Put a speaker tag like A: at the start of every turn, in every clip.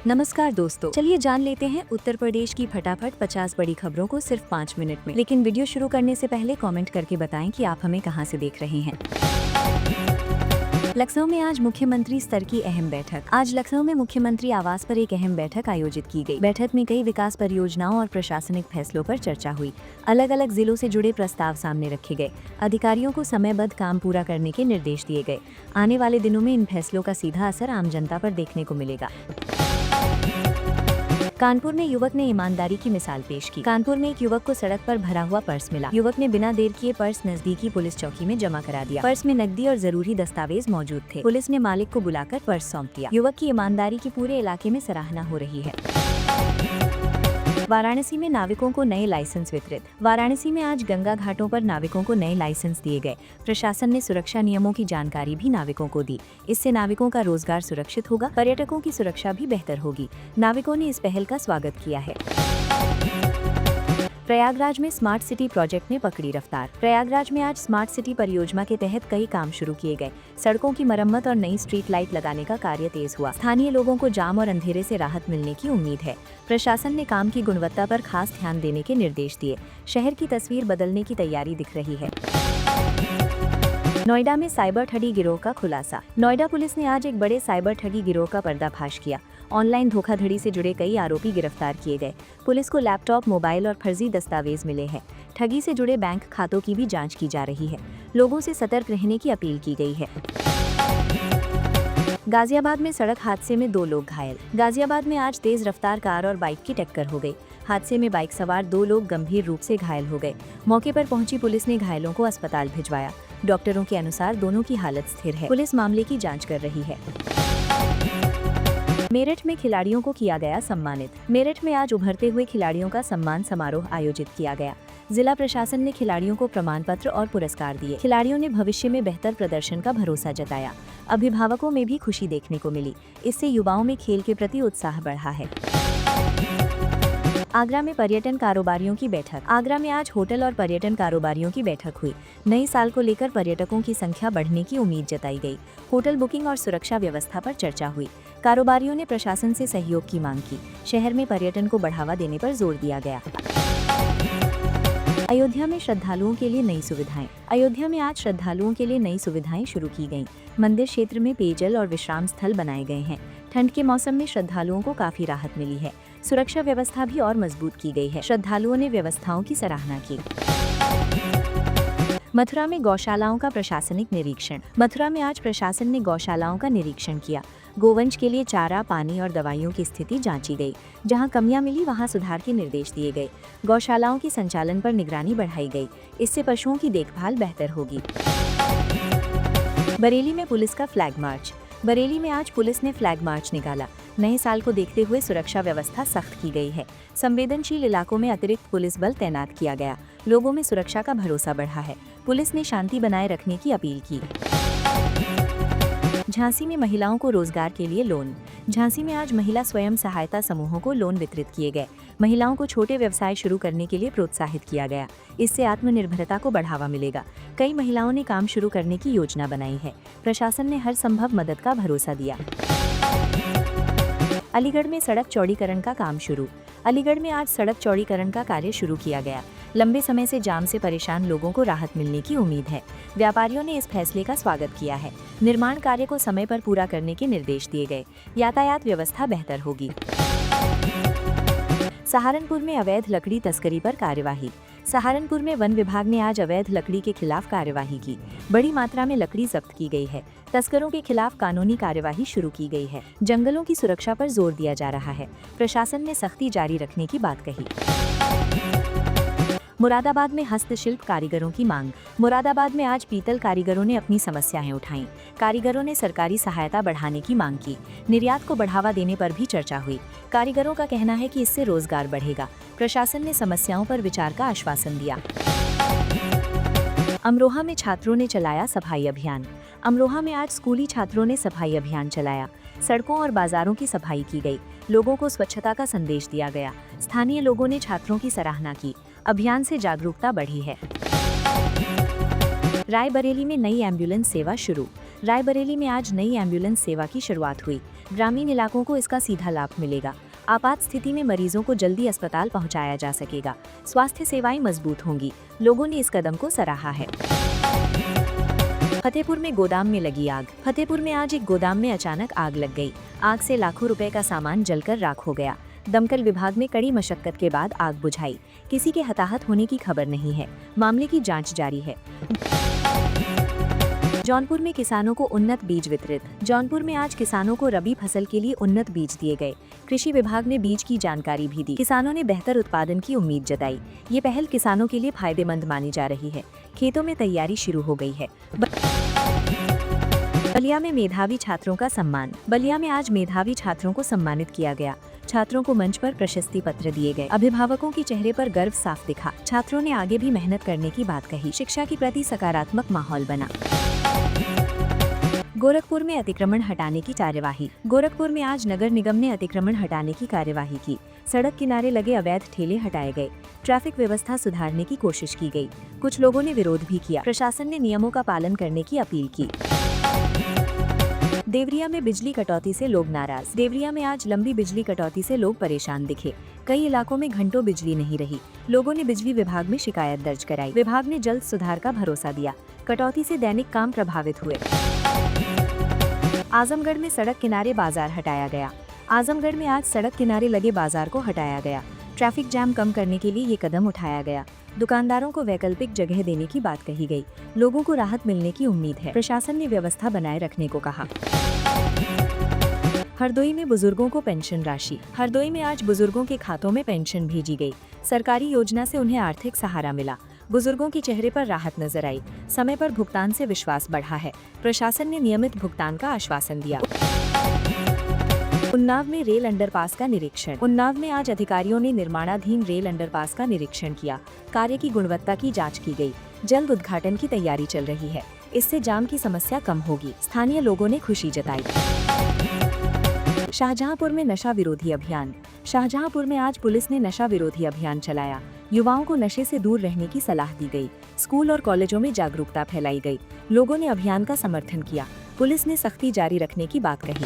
A: नमस्कार दोस्तों, चलिए जान लेते हैं उत्तर प्रदेश की फटाफट 50 बड़ी खबरों को सिर्फ 5 मिनट में। लेकिन वीडियो शुरू करने से पहले कमेंट करके बताएं कि आप हमें कहां से देख रहे हैं। लखनऊ में आज मुख्यमंत्री स्तर की अहम बैठक। आज लखनऊ में मुख्यमंत्री आवास पर एक अहम बैठक आयोजित की गई। बैठक में कई विकास परियोजनाओं और प्रशासनिक फैसलों पर चर्चा हुई। अलग अलग जिलों से जुड़े प्रस्ताव सामने रखे गए। अधिकारियों को समयबद्ध काम पूरा करने के निर्देश दिए गए। आने वाले दिनों में इन फैसलों का सीधा असर आम जनता पर देखने को मिलेगा। कानपुर में युवक ने ईमानदारी की मिसाल पेश की। कानपुर में एक युवक को सड़क पर भरा हुआ पर्स मिला। युवक ने बिना देर किए पर्स नजदीकी पुलिस चौकी में जमा करा दिया। पर्स में नकदी और जरूरी दस्तावेज मौजूद थे। पुलिस ने मालिक को बुलाकर पर्स सौंप दिया। युवक की ईमानदारी की पूरे इलाके में सराहना हो रही है। वाराणसी में नाविकों को नए लाइसेंस वितरित। वाराणसी में आज गंगा घाटों पर नाविकों को नए लाइसेंस दिए गए। प्रशासन ने सुरक्षा नियमों की जानकारी भी नाविकों को दी। इससे नाविकों का रोजगार सुरक्षित होगा, पर्यटकों की सुरक्षा भी बेहतर होगी। नाविकों ने इस पहल का स्वागत किया है। प्रयागराज में स्मार्ट सिटी प्रोजेक्ट ने पकड़ी रफ्तार। प्रयागराज में आज स्मार्ट सिटी परियोजना के तहत कई काम शुरू किए गए। सड़कों की मरम्मत और नई स्ट्रीट लाइट लगाने का कार्य तेज हुआ। स्थानीय लोगों को जाम और अंधेरे से राहत मिलने की उम्मीद है। प्रशासन ने काम की गुणवत्ता पर खास ध्यान देने के निर्देश दिए। शहर की तस्वीर बदलने की तैयारी दिख रही है। नोएडा में साइबर ठगी गिरोह का खुलासा। नोएडा पुलिस ने आज एक बड़े साइबर ठगी गिरोह का पर्दाफाश किया। ऑनलाइन धोखाधड़ी से जुड़े कई आरोपी गिरफ्तार किए गए। पुलिस को लैपटॉप, मोबाइल और फर्जी दस्तावेज मिले हैं। ठगी से जुड़े बैंक खातों की भी जांच की जा रही है। लोगों से सतर्क रहने की अपील की गई है। गाजियाबाद में सड़क हादसे में 2 लोग घायल। गाजियाबाद में आज तेज रफ्तार कार और बाइक की टक्कर हो गई। हादसे में बाइक सवार 2 लोग गंभीर रूप से घायल हो गए। मौके पर पहुंची पुलिस ने घायलों को अस्पताल भिजवाया। डॉक्टरों के अनुसार दोनों की हालत स्थिर है। पुलिस मामले की जांच कर रही है। मेरठ में खिलाड़ियों को किया गया सम्मानित। मेरठ में आज उभरते हुए खिलाड़ियों का सम्मान समारोह आयोजित किया गया। जिला प्रशासन ने खिलाड़ियों को प्रमाण पत्र और पुरस्कार दिए। खिलाड़ियों ने भविष्य में बेहतर प्रदर्शन का भरोसा जताया। अभिभावकों में भी खुशी देखने को मिली। इससे युवाओं में खेल के प्रति उत्साह बढ़ा है। आगरा में पर्यटन कारोबारियों की बैठक। आगरा में आज होटल और पर्यटन कारोबारियों की बैठक हुई। नए साल को लेकर पर्यटकों की संख्या बढ़ने की उम्मीद जताई गई। होटल बुकिंग और सुरक्षा व्यवस्था पर चर्चा हुई। कारोबारियों ने प्रशासन से सहयोग की मांग की। शहर में पर्यटन को बढ़ावा देने पर जोर दिया गया। अयोध्या में श्रद्धालुओं के लिए नई सुविधाएं। अयोध्या में आज श्रद्धालुओं के लिए नई सुविधाएं शुरू की गईं। मंदिर क्षेत्र में पेयजल और विश्राम स्थल बनाए गए हैं। ठंड के मौसम में श्रद्धालुओं को काफी राहत मिली है। सुरक्षा व्यवस्था भी और मजबूत की गई है। श्रद्धालुओं ने व्यवस्थाओं की सराहना की। मथुरा में गौशालाओं का प्रशासनिक निरीक्षण। मथुरा में आज प्रशासन ने गौशालाओं का निरीक्षण किया। गोवंश के लिए चारा, पानी और दवाइयों की स्थिति जांची गई। जहां कमियां मिली वहां सुधार के निर्देश दिए गए। गौशालाओं की संचालन पर निगरानी बढ़ाई गई। इससे पशुओं की देखभाल बेहतर होगी। बरेली में पुलिस का फ्लैग मार्च। बरेली में आज पुलिस ने फ्लैग मार्च निकाला। नए साल को देखते हुए सुरक्षा व्यवस्था सख्त की गई है। संवेदनशील इलाकों में अतिरिक्त पुलिस बल तैनात किया गया। लोगों में सुरक्षा का भरोसा बढ़ा है। पुलिस ने शांति बनाए रखने की अपील की। झांसी में महिलाओं को रोजगार के लिए लोन। झांसी में आज महिला स्वयं सहायता समूहों को लोन वितरित किए गए। महिलाओं को छोटे व्यवसाय शुरू करने के लिए प्रोत्साहित किया गया। इससे आत्मनिर्भरता को बढ़ावा मिलेगा। कई महिलाओं ने काम शुरू करने की योजना बनाई है। प्रशासन ने हर संभव मदद का भरोसा दिया। अलीगढ़ में सड़क चौड़ीकरण का काम शुरू। अलीगढ़ में आज सड़क चौड़ीकरण का कार्य शुरू किया गया। लंबे समय से जाम से परेशान लोगों को राहत मिलने की उम्मीद है। व्यापारियों ने इस फैसले का स्वागत किया है। निर्माण कार्य को समय पर पूरा करने के निर्देश दिए गए। यातायात व्यवस्था बेहतर होगी। सहारनपुर में अवैध लकड़ी तस्करी पर कार्यवाही। सहारनपुर में वन विभाग ने आज अवैध लकड़ी के खिलाफ कार्यवाही की। बड़ी मात्रा में लकड़ी जब्त की गई है। तस्करों के खिलाफ कानूनी कार्यवाही शुरू की गई है। जंगलों की सुरक्षा पर जोर दिया जा रहा है। प्रशासन ने सख्ती जारी रखने की बात कही। मुरादाबाद में हस्तशिल्प कारीगरों की मांग। मुरादाबाद में आज पीतल कारीगरों ने अपनी समस्याएं उठाईं। कारीगरों ने सरकारी सहायता बढ़ाने की मांग की। निर्यात को बढ़ावा देने पर भी चर्चा हुई। कारीगरों का कहना है कि इससे रोजगार बढ़ेगा। प्रशासन ने समस्याओं पर विचार का आश्वासन दिया। अमरोहा में छात्रों ने चलाया सफाई अभियान। अमरोहा में आज स्कूली छात्रों ने सफाई अभियान चलाया। सड़कों और बाजारों की सफाई की गई। लोगों को स्वच्छता का संदेश दिया गया। स्थानीय लोगों ने छात्रों की सराहना की। अभियान से जागरूकता बढ़ी है। रायबरेली में नई एम्बुलेंस सेवा शुरू। रायबरेली में आज नई एम्बुलेंस सेवा की शुरुआत हुई। ग्रामीण इलाकों को इसका सीधा लाभ मिलेगा। आपात स्थिति में मरीजों को जल्दी अस्पताल पहुंचाया जा सकेगा। स्वास्थ्य सेवाएं मजबूत होंगी। लोगों ने इस कदम को सराहा है। फतेहपुर में गोदाम में लगी आग। फतेहपुर में आज एक गोदाम में अचानक आग लग गई। आग से लाखों रुपए का सामान जलकर राख हो गया। दमकल विभाग ने कड़ी मशक्कत के बाद आग बुझाई। किसी के हताहत होने की खबर नहीं है। मामले की जांच जारी है। जौनपुर में किसानों को उन्नत बीज वितरित। जौनपुर में आज किसानों को रबी फसल के लिए उन्नत बीज दिए गए। कृषि विभाग ने बीज की जानकारी भी दी। किसानों ने बेहतर उत्पादन की उम्मीद जताई। ये पहल किसानों के लिए फायदेमंद मानी जा रही है। खेतों में तैयारी शुरू हो गई है। बलिया में मेधावी छात्रों का सम्मान। बलिया में आज मेधावी छात्रों को सम्मानित किया गया। छात्रों को मंच पर प्रशस्ति पत्र दिए गए। अभिभावकों के चेहरे पर गर्व साफ दिखा। छात्रों ने आगे भी मेहनत करने की बात कही। शिक्षा के प्रति सकारात्मक माहौल बना। गोरखपुर में अतिक्रमण हटाने की कार्यवाही। गोरखपुर में आज नगर निगम ने अतिक्रमण हटाने की कार्यवाही की। सड़क किनारे लगे अवैध ठेले हटाए गए। ट्रैफिक व्यवस्था सुधारने की कोशिश की गई। कुछ लोगों ने विरोध भी किया। प्रशासन ने नियमों का पालन करने की अपील की। देवरिया में बिजली कटौती से लोग नाराज। देवरिया में आज लंबी बिजली कटौती से लोग परेशान दिखे। कई इलाकों में घंटों बिजली नहीं रही। लोगों ने बिजली विभाग में शिकायत दर्ज कराई। विभाग ने जल्द सुधार का भरोसा दिया। कटौती से दैनिक काम प्रभावित हुए। आजमगढ़ में सड़क किनारे बाजार हटाया गया। आजमगढ़ में आज सड़क किनारे लगे बाजार को हटाया गया। ट्रैफिक जैम कम करने के लिए ये कदम उठाया गया। दुकानदारों को वैकल्पिक जगह देने की बात कही गई। लोगों को राहत मिलने की उम्मीद है। प्रशासन ने व्यवस्था बनाए रखने को कहा। हरदोई में बुजुर्गों को पेंशन राशि। हरदोई में आज बुजुर्गों के खातों में पेंशन भेजी गई। सरकारी योजना से उन्हें आर्थिक सहारा मिला। बुजुर्गों के चेहरे पर राहत नजर आई। समय पर भुगतान से विश्वास बढ़ा है। प्रशासन ने नियमित भुगतान का आश्वासन दिया। उन्नाव में रेल अंडरपास का निरीक्षण। उन्नाव में आज अधिकारियों ने निर्माणाधीन रेल अंडरपास का निरीक्षण किया। कार्य की गुणवत्ता की जांच की गई। जल्द उद्घाटन की तैयारी चल रही है। इससे जाम की समस्या कम होगी। स्थानीय लोगों ने खुशी जताई। शाहजहांपुर में नशा विरोधी अभियान। शाहजहांपुर में आज पुलिस ने नशा विरोधी अभियान चलाया। युवाओं को नशे से दूर रहने की सलाह दी गई। स्कूल और कॉलेजों में जागरूकता फैलाई गई। लोगों ने अभियान का समर्थन किया। पुलिस ने सख्ती जारी रखने की बात कही।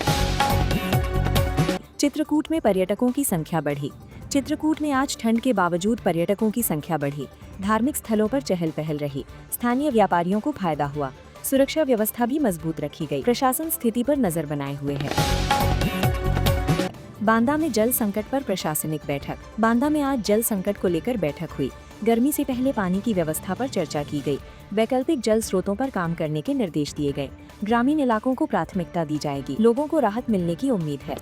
A: चित्रकूट में पर्यटकों की संख्या बढ़ी। चित्रकूट में आज ठंड के बावजूद पर्यटकों की संख्या बढ़ी। धार्मिक स्थलों पर चहल पहल रही। स्थानीय व्यापारियों को फायदा हुआ। सुरक्षा व्यवस्था भी मजबूत रखी गई। प्रशासन स्थिति पर नजर बनाए हुए है। बांदा में जल संकट पर प्रशासनिक बैठक। बांदा में आज जल संकट को लेकर बैठक हुई। गर्मी से पहले पानी की व्यवस्था पर चर्चा की गई। वैकल्पिक जल स्रोतों पर काम करने के निर्देश दिए गए। ग्रामीण इलाकों को प्राथमिकता दी जाएगी। लोगों को राहत मिलने की उम्मीद है।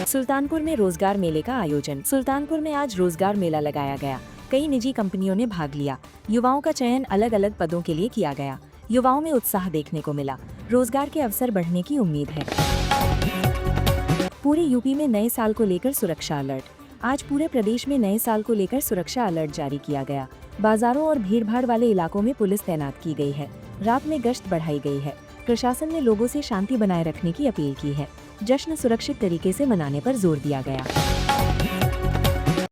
A: सुल्तानपुर में रोजगार मेले का आयोजन। सुल्तानपुर में आज रोजगार मेला लगाया गया। कई निजी कंपनियों ने भाग लिया। युवाओं का चयन अलग अलग पदों के लिए किया गया। युवाओं में उत्साह देखने को मिला। रोजगार के अवसर बढ़ने की उम्मीद है। पूरे यूपी में नए साल को लेकर सुरक्षा अलर्ट। आज पूरे प्रदेश में नए साल को लेकर सुरक्षा अलर्ट जारी किया गया। बाजारों और भीड़भाड़ वाले इलाकों में पुलिस तैनात की गई है। रात में गश्त बढ़ाई गई है। प्रशासन ने लोगों से शांति बनाए रखने की अपील की है। जश्न सुरक्षित तरीके से मनाने पर जोर दिया गया।